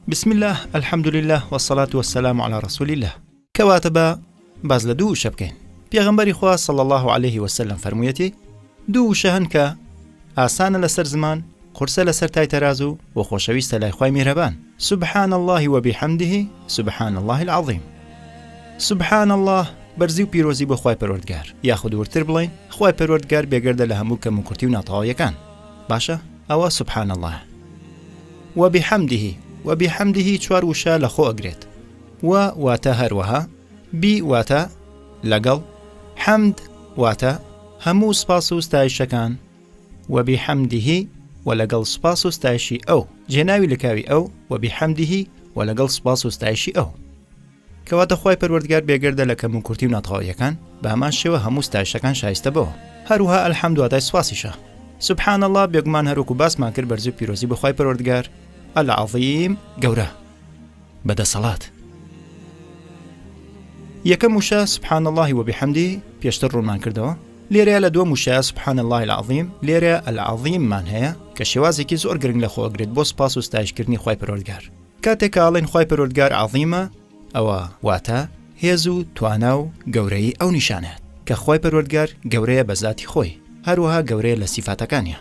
بسم الله الحمد لله والصلاة والسلام على رسول الله. کەواتە بە باز لە دوو وشە بکەین. پێغەمبەری خوا صلی الله عليه وسلم فەرموویەتی دوو وشە هەن کە ئاسانە لەسەر زمان، قورسە لەسەر تای تەرازو و خۆشەویستە لای خوای میهرەبان. سبحان الله وبحمده سبحان الله العظیم. سبحان الله بەرزی و پیرۆزی بۆ خوای پەروەردگار، یاخود ورتر بڵێن خوای پەروەردگار بێگەردە لە هەموو کەم و کورتی و ناتەواویەکان. باشە ئەوە سبحان الله. وبحمده وبحمده چوار وشە لە خۆ ئەگرێت. واتە هەروەها، بی واتە لەگەڵ، حەمد واتە هەموو سپاس و ستایشەکان، وبحمده و لەگەڵ سپاس و ستایشی ئەو، جێناوی لەکاوی ئەو، وبحمده و لەگەڵ سپاس و ستایشی ئەو. کەواتە خوای پەروەردگار بێگەردە لە کەم و کورتی و ناتەواویەکان، بە هەمان شێوە هەموو ستایشەکان شایستە بەوە. هەروها ئەلحەمد واتای سوپاسیشە. سبحان الله بێگومان هەروەکو باسمان کرد بەرزی و پیرۆزی بە خوای پەروەردگار العظیم گەورە بەدەسەڵات. یەکەم وشە سبحان الله وبحمده پێشتر ڕوونمان کردەوە. لێرەیە لە دووەم وشە سبحان الله العظیم، لێرە العظیممان هەیە کە شێوازێکی زۆر گرنگ لە خۆ ئەگرێت بۆ سپاس و ستایشکردنی خوای پەروەردگار. کاتێک کە ئاڵێن خوای پەروەردگار عظیمە، ئەوە واتە هێز و توانا و گەورەی ئەو نیشانەیە کە خوای پەروەردگار گەورەیە بە ذاتی خۆی، هەروەها گەورەیە لە سیفاتەکانیە.